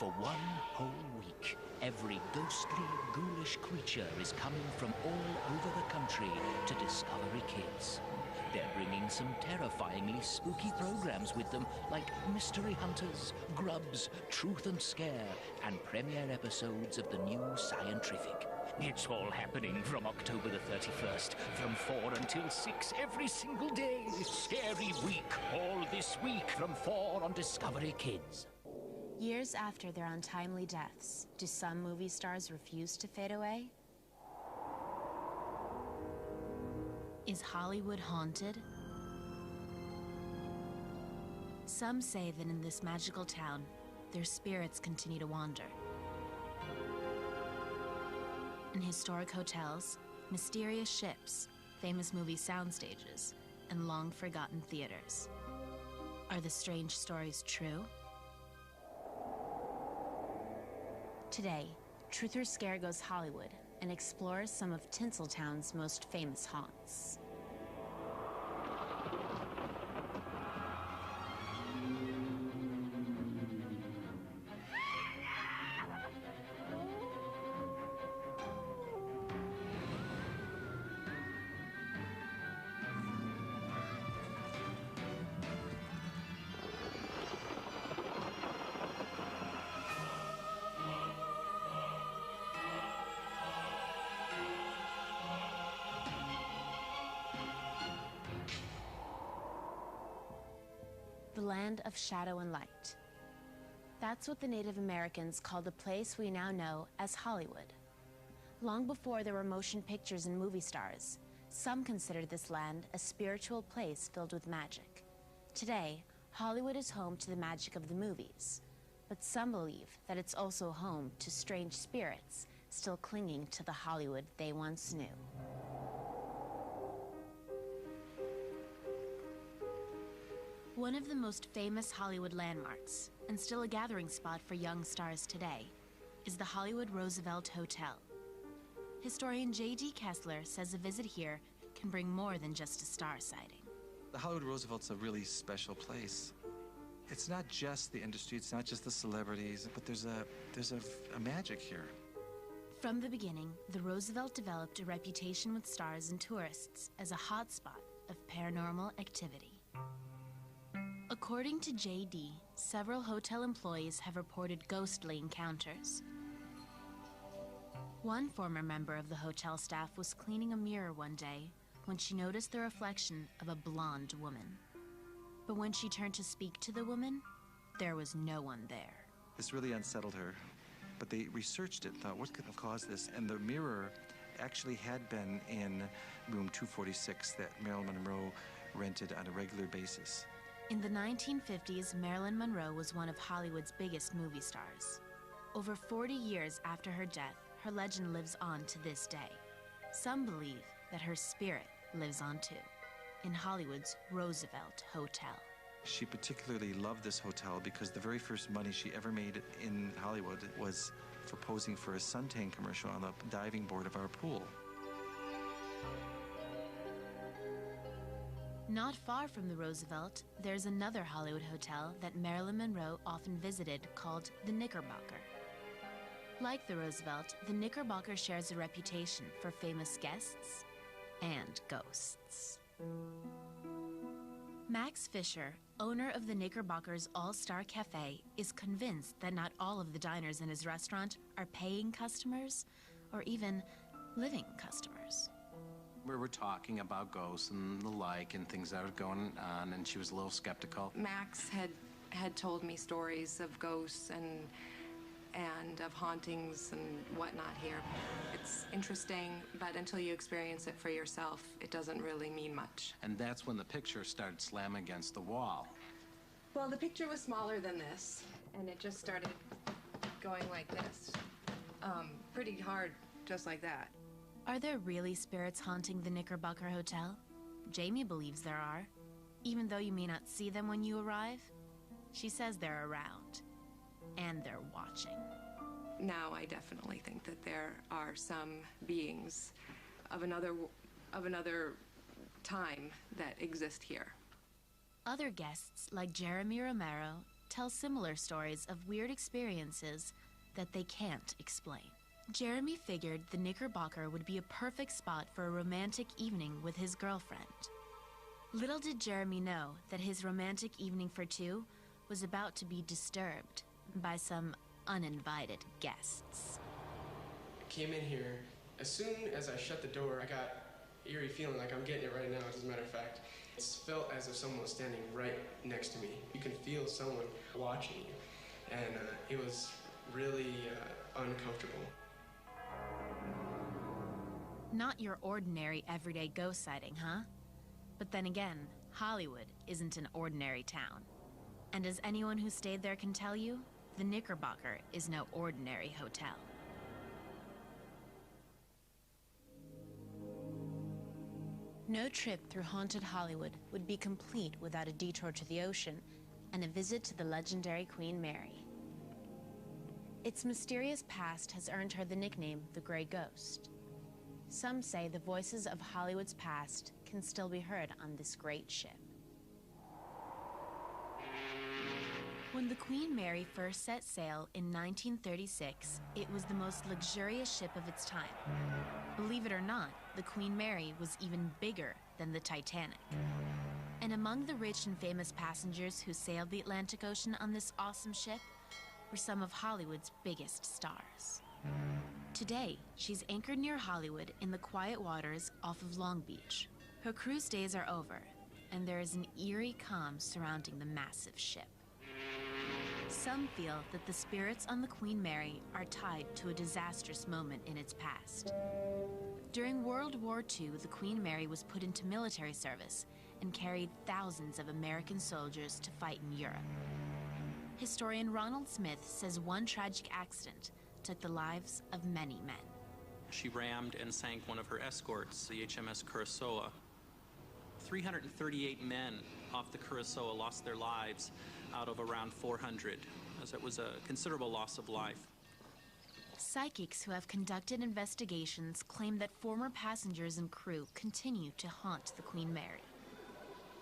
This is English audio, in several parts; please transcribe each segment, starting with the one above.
For 1 whole week, every ghostly, ghoulish creature is coming from all over the country to Discovery Kids. They're bringing some terrifyingly spooky programs with them, like Mystery Hunters, Grubs, Truth and Scare, and premiere episodes of the new Scientific. It's all happening from October the 31st, from 4 until 6 every single day. Scary week, all this week from 4 on Discovery Kids. Years after their untimely deaths, do some movie stars refuse to fade away? Is Hollywood haunted? Some say that in this magical town, their spirits continue to wander. In historic hotels, mysterious ships, famous movie soundstages, and long-forgotten theaters. Are the strange stories true? Today, Truth or Scare goes Hollywood and explores some of Tinseltown's most famous haunts. The land of shadow and light. That's what the Native Americans called the place we now know as Hollywood. Long before there were motion pictures and movie stars, some considered this land a spiritual place filled with magic. Today, Hollywood is home to the magic of the movies, but some believe that it's also home to strange spirits still clinging to the Hollywood they once knew. One of the most famous Hollywood landmarks, and still a gathering spot for young stars today, is the Hollywood Roosevelt Hotel. Historian J.D. Kessler says a visit here can bring more than just a star sighting. The Hollywood Roosevelt's a really special place. It's not just the industry, it's not just the celebrities, but there's a magic here. From the beginning, the Roosevelt developed a reputation with stars and tourists as a hotspot of paranormal activity. According to J.D., several hotel employees have reported ghostly encounters. One former member of the hotel staff was cleaning a mirror one day when she noticed the reflection of a blonde woman. But when she turned to speak to the woman, there was no one there. This really unsettled her, but they researched it, thought, what could have caused this? And the mirror actually had been in room 246 that Marilyn Monroe rented on a regular basis. In the 1950s, Marilyn Monroe was one of Hollywood's biggest movie stars. Over 40 years after her death, her legend lives on to this day. Some believe that her spirit lives on too, in Hollywood's Roosevelt Hotel. She particularly loved this hotel because the very first money she ever made in Hollywood was for posing for a suntan commercial on the diving board of our pool. Not far from the Roosevelt, there's another Hollywood hotel that Marilyn Monroe often visited called the Knickerbocker. Like the Roosevelt, the Knickerbocker shares a reputation for famous guests and ghosts. Max Fisher, owner of the Knickerbocker's All-Star Cafe, is convinced that not all of the diners in his restaurant are paying customers or even living customers. We were talking about ghosts and the like and things that are going on, and she was a little skeptical. Max had told me stories of ghosts and of hauntings and whatnot here. It's interesting, but until you experience it for yourself, it doesn't really mean much. And that's when the picture started slamming against the wall. Well, the picture was smaller than this, and it just started going like this. Pretty hard, just like that. Are there really spirits haunting the Knickerbocker Hotel? Jamie believes there are, even though you may not see them when you arrive. She says they're around, and they're watching. Now I definitely think that there are some beings of another time that exist here. Other guests, like Jeremy Romero, tell similar stories of weird experiences that they can't explain. Jeremy figured the Knickerbocker would be a perfect spot for a romantic evening with his girlfriend. Little did Jeremy know that his romantic evening for two was about to be disturbed by some uninvited guests. I came in here. As soon as I shut the door, I got eerie feeling like I'm getting it right now, as a matter of fact. It felt as if someone was standing right next to me. You can feel someone watching you. And it was really uncomfortable. Not your ordinary everyday ghost sighting, huh? But then again, Hollywood isn't an ordinary town. And as anyone who stayed there can tell you, the Knickerbocker is no ordinary hotel. No trip through haunted Hollywood would be complete without a detour to the ocean and a visit to the legendary Queen Mary. Its mysterious past has earned her the nickname the Grey Ghost. Some say the voices of Hollywood's past can still be heard on this great ship. When the Queen Mary first set sail in 1936, it was the most luxurious ship of its time. Believe it or not, the Queen Mary was even bigger than the Titanic. And among the rich and famous passengers who sailed the Atlantic Ocean on this awesome ship were some of Hollywood's biggest stars. Today, she's anchored near Hollywood in the quiet waters off of Long Beach. Her cruise days are over, and there is an eerie calm surrounding the massive ship. Some feel that the spirits on the Queen Mary are tied to a disastrous moment in its past. During World War II, the Queen Mary was put into military service and carried thousands of American soldiers to fight in Europe. Historian Ronald Smith says one tragic accident took the lives of many men. She rammed and sank one of her escorts, the HMS Curaçao. 338 men off the Curaçao lost their lives out of around 400, as it was a considerable loss of life. Psychics who have conducted investigations claim that former passengers and crew continue to haunt the Queen Mary.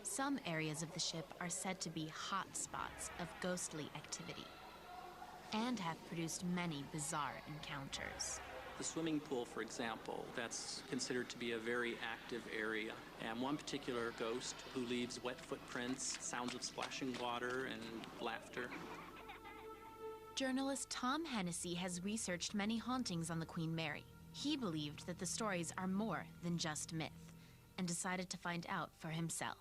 Some areas of the ship are said to be hot spots of ghostly activity and have produced many bizarre encounters. The swimming pool, for example, that's considered to be a very active area. And one particular ghost who leaves wet footprints, sounds of splashing water, and laughter. Journalist Tom Hennessy has researched many hauntings on the Queen Mary. He believed that the stories are more than just myth, and decided to find out for himself.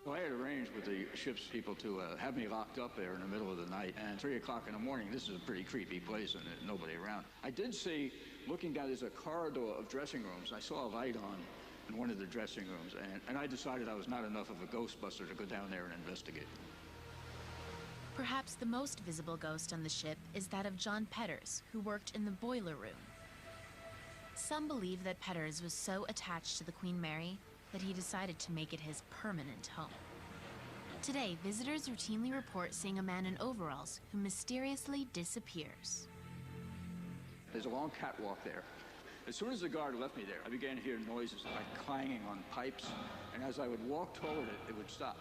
Well, I had arranged with the ship's people to have me locked up there in the middle of the night. And 3 o'clock in the morning, this is a pretty creepy place and nobody around. I did see, looking down, there's a corridor of dressing rooms. I saw a light on in one of the dressing rooms, and I decided I was not enough of a ghostbuster to go down there and investigate. Perhaps the most visible ghost on the ship is that of John Petters, who worked in the boiler room. Some believe that Petters was so attached to the Queen Mary that he decided to make it his permanent home. Today, visitors routinely report seeing a man in overalls who mysteriously disappears. There's a long catwalk there. As soon as the guard left me there, I began to hear noises like clanging on pipes, and as I would walk toward it, it would stop.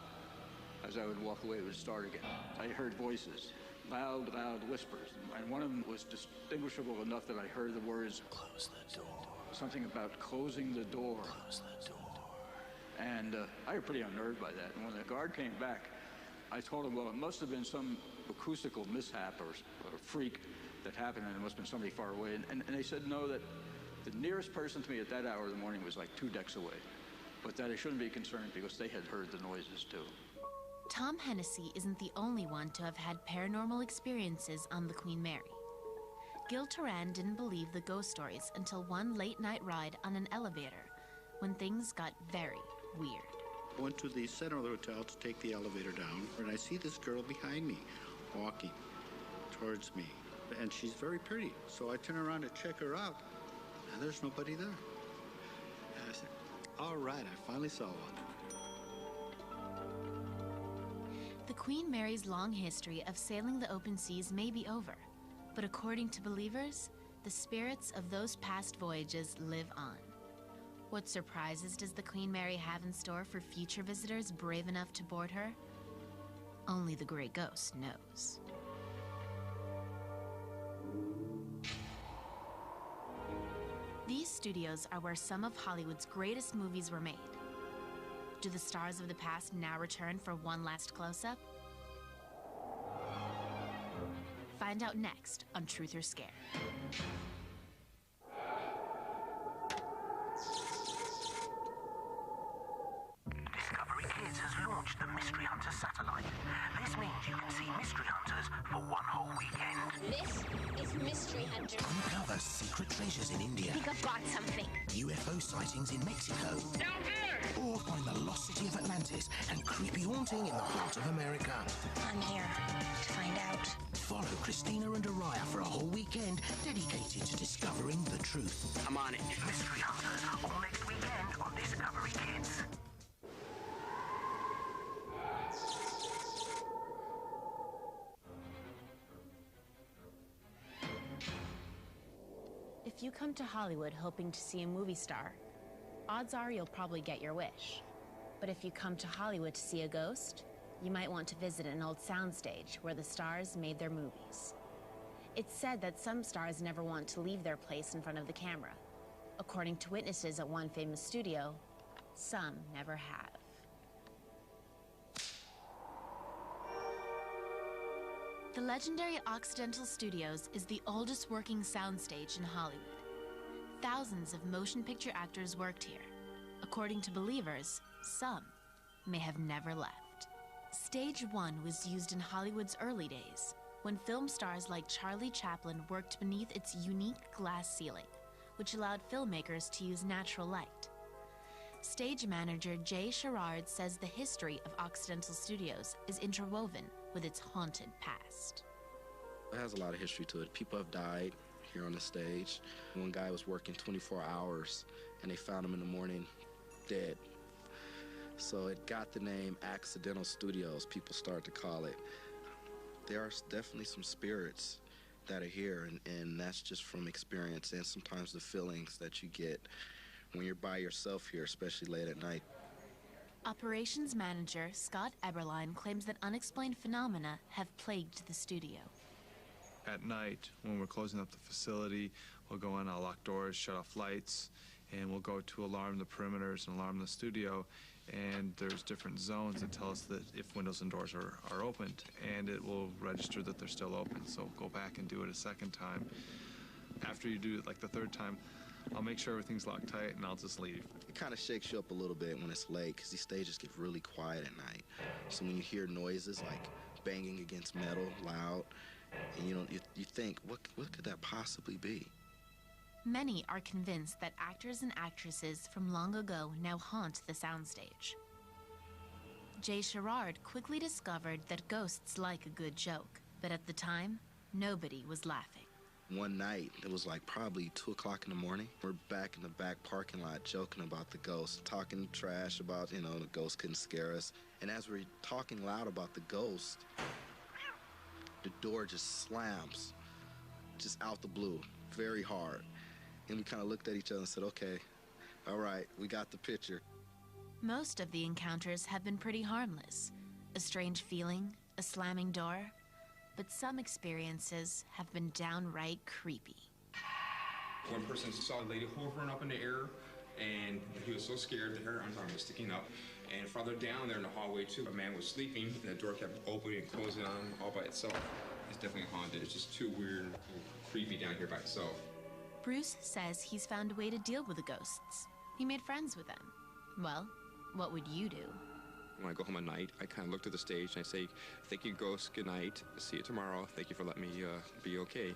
As I would walk away, it would start again. I heard voices, loud, loud whispers, and one of them was distinguishable enough that I heard the words, "Close the door." Something about closing the door. Close the door. And I was pretty unnerved by that. And when the guard came back, I told him, well, it must have been some acoustical mishap or freak that happened, and it must have been somebody far away. And they said, no, that the nearest person to me at that hour of the morning was like 2 decks away, but that I shouldn't be concerned because they had heard the noises too. Tom Hennessy isn't the only one to have had paranormal experiences on the Queen Mary. Gil Turan didn't believe the ghost stories until one late-night ride on an elevator, when things got very weird. I went to the center of the hotel to take the elevator down, and I see this girl behind me walking towards me, and she's very pretty. So I turn around to check her out, and there's nobody there. And I said, all right, I finally saw one. The Queen Mary's long history of sailing the open seas may be over, but according to believers, the spirits of those past voyages live on. What surprises does the Queen Mary have in store for future visitors brave enough to board her? Only the Grey Ghost knows. These studios are where some of Hollywood's greatest movies were made. Do the stars of the past now return for one last close-up? Find out next on Truth or Scare. Discovery Kids has launched the Mystery Hunter satellite. This means you can see mystery hunters for one whole weekend. This is Mystery Hunter. Uncover secret treasures in India. I think I've got something. UFO sightings in Mexico. Down there! Or find the lost city of Atlantis and creepy haunting in the heart of America. I'm here to find out. Follow Christina and Araya for a whole weekend dedicated to discovering the truth. I'm on it. Mystery Hunters, all next weekend on Discovery Kids. If you come to Hollywood hoping to see a movie star, odds are you'll probably get your wish. But if you come to Hollywood to see a ghost, you might want to visit an old soundstage where the stars made their movies. It's said that some stars never want to leave their place in front of the camera. According to witnesses at one famous studio, some never have. The legendary Occidental Studios is the oldest working soundstage in Hollywood. Thousands of motion picture actors worked here. According to believers, some may have never left. Stage 1 was used in Hollywood's early days, when film stars like Charlie Chaplin worked beneath its unique glass ceiling, which allowed filmmakers to use natural light. Stage manager Jay Sherrard says the history of Occidental Studios is interwoven with its haunted past. It has a lot of history to it. People have died here on the stage. One guy was working 24 hours, and they found him in the morning dead. So it got the name Accidental Studios, people start to call it. There are definitely some spirits that are here, and that's just from experience and sometimes the feelings that you get when you're by yourself here, especially late at night. Operations manager Scott Eberline claims that unexplained phenomena have plagued the studio. At night, when we're closing up the facility, we'll go in, I'll lock doors, shut off lights, and we'll go to alarm the perimeters and alarm the studio. And there's different zones that tell us that if windows and doors are opened, and it will register that they're still open. So go back and do it a second time. After you do it like the third time, I'll make sure everything's locked tight and I'll just leave. It kind of shakes you up a little bit when it's late because these stages get really quiet at night. So when you hear noises like banging against metal loud, and you think, what could that possibly be? Many are convinced that actors and actresses from long ago now haunt the soundstage. Jay Sherrard quickly discovered that ghosts like a good joke, but at the time, nobody was laughing. One night, it was like probably 2 o'clock in the morning. We're back in the back parking lot joking about the ghost, talking trash about, the ghost couldn't scare us. And as we're talking loud about the ghost, the door just slams, just out the blue, very hard. And we kind of looked at each other and said, okay, all right, we got the picture. Most of the encounters have been pretty harmless. A strange feeling, a slamming door. But some experiences have been downright creepy. One person saw a lady hovering up in the air, and he was so scared that her arm was sticking up. And farther down there in the hallway, too, a man was sleeping, and the door kept opening and closing on all by itself. It's definitely haunted. It's just too weird and creepy down here by itself. Bruce says he's found a way to deal with the ghosts. He made friends with them. Well, what would you do? When I go home at night, I kind of look to the stage and I say, thank you, ghost, good night, see you tomorrow, thank you for letting me be okay.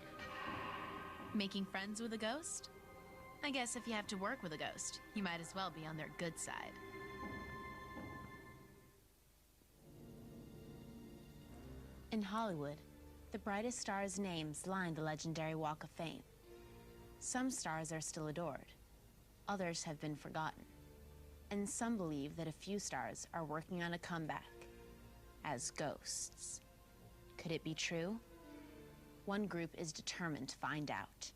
Making friends with a ghost? I guess if you have to work with a ghost, you might as well be on their good side. In Hollywood, the brightest stars' names line the legendary Walk of Fame. Some stars are still adored. Others have been forgotten. And some believe that a few stars are working on a comeback as ghosts. Could it be true? One group is determined to find out.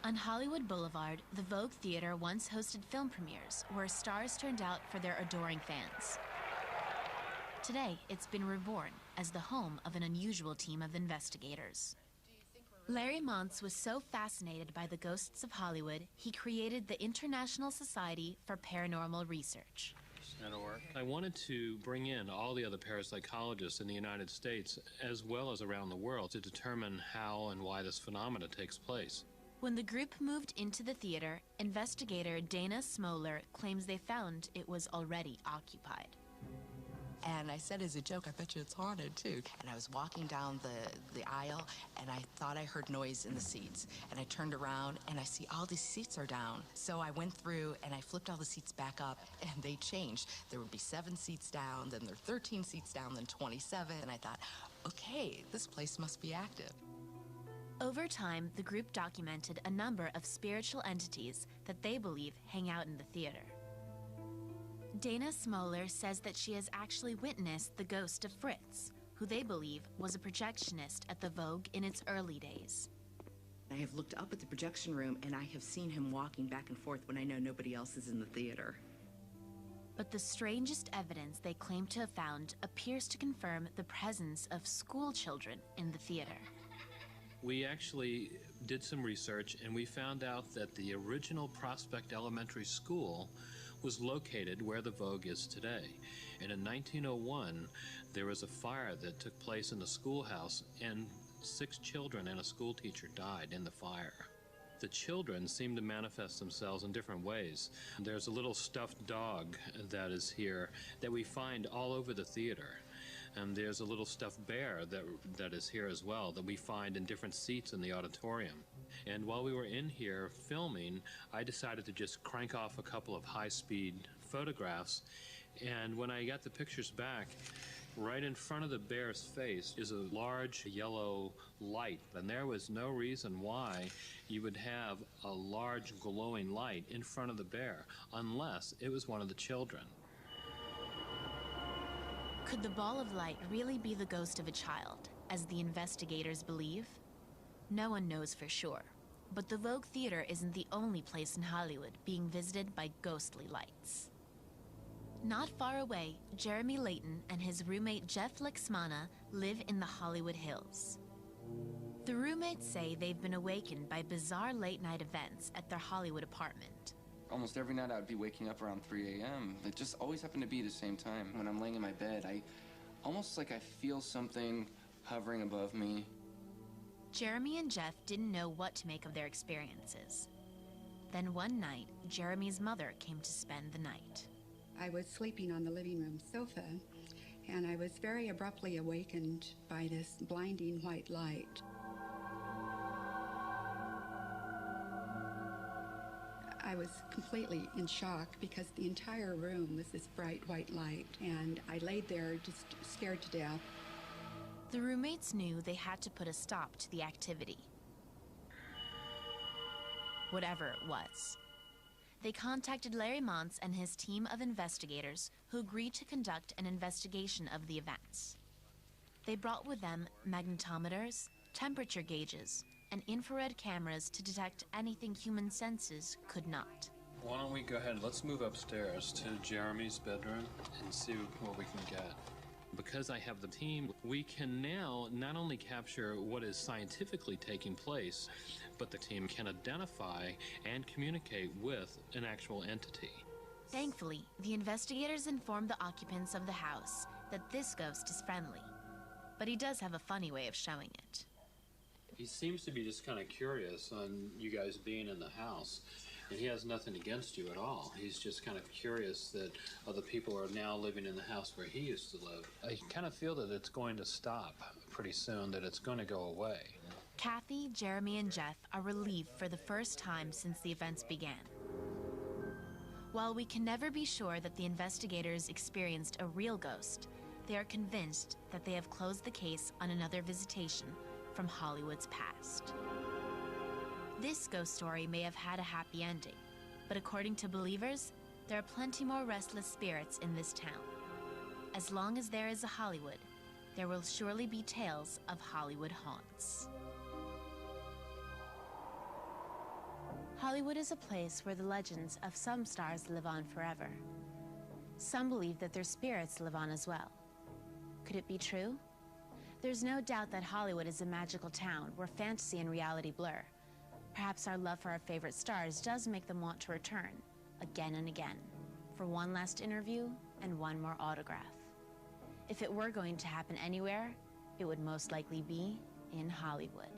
On Hollywood Boulevard, the Vogue Theater once hosted film premieres where stars turned out for their adoring fans. Today, it's been reborn as the home of an unusual team of investigators. Larry Montz was so fascinated by the ghosts of Hollywood, he created the International Society for Paranormal Research. That'll work. I wanted to bring in all the other parapsychologists in the United States as well as around the world to determine how and why this phenomena takes place. When the group moved into the theater, investigator Dana Smoller claims they found it was already occupied. And I said as a joke, I bet you it's haunted too. And I was walking down the aisle and I thought I heard noise in the seats. And I turned around and I see all these seats are down. So I went through and I flipped all the seats back up and they changed. There would be 7 seats down, then there were 13 seats down, then 27. And I thought, okay, this place must be active. Over time, the group documented a number of spiritual entities that they believe hang out in the theater. Dana Smoller says that she has actually witnessed the ghost of Fritz, who they believe was a projectionist at the Vogue in its early days. I have looked up at the projection room and I have seen him walking back and forth when I know nobody else is in the theater. But the strangest evidence they claim to have found appears to confirm the presence of school children in the theater. We actually did some research and we found out that the original Prospect Elementary School was located where the Vogue is today. And in 1901, there was a fire that took place in the schoolhouse and 6 children and a school teacher died in the fire. The children seem to manifest themselves in different ways. There's a little stuffed dog that is here that we find all over the theater. And there's a little stuffed bear that is here as well that we find in different seats in the auditorium. And while we were in here filming, I decided to just crank off a couple of high-speed photographs. And when I got the pictures back, right in front of the bear's face is a large yellow light. And there was no reason why you would have a large glowing light in front of the bear, unless it was one of the children. Could the ball of light really be the ghost of a child, as the investigators believe? No one knows for sure, but the Vogue Theater isn't the only place in Hollywood being visited by ghostly lights. Not far away, Jeremy Layton and his roommate Jeff Lexmana live in the Hollywood Hills. The roommates say they've been awakened by bizarre late-night events at their Hollywood apartment. Almost every night I would be waking up around 3 a.m. It just always happened to be the same time. When I'm laying in my bed, almost like I feel something hovering above me. Jeremy and Jeff didn't know what to make of their experiences. Then one night, Jeremy's mother came to spend the night. I was sleeping on the living room sofa, and I was very abruptly awakened by this blinding white light. I was completely in shock because the entire room was this bright white light, and I laid there just scared to death. The roommates knew they had to put a stop to the activity. Whatever it was. They contacted Larry Montz and his team of investigators who agreed to conduct an investigation of the events. They brought with them magnetometers, temperature gauges, and infrared cameras to detect anything human senses could not. Why don't we go ahead, let's move upstairs to Jeremy's bedroom and see what we can get. Because I have the team, we can now not only capture what is scientifically taking place, but the team can identify and communicate with an actual entity. Thankfully, the investigators informed the occupants of the house that this ghost is friendly, but he does have a funny way of showing it. He seems to be just kind of curious on you guys being in the house. And he has nothing against you at all. He's just kind of curious that other people are now living in the house where he used to live. I kind of feel that it's going to stop pretty soon, that it's going to go away. Kathy, Jeremy, and Jeff are relieved for the first time since the events began. While we can never be sure that the investigators experienced a real ghost, they are convinced that they have closed the case on another visitation from Hollywood's past. This ghost story may have had a happy ending, but according to believers, there are plenty more restless spirits in this town. As long as there is a Hollywood, there will surely be tales of Hollywood haunts. Hollywood is a place where the legends of some stars live on forever. Some believe that their spirits live on as well. Could it be true? There's no doubt that Hollywood is a magical town where fantasy and reality blur. Perhaps our love for our favorite stars does make them want to return, again and again, for one last interview and one more autograph. If it were going to happen anywhere, it would most likely be in Hollywood.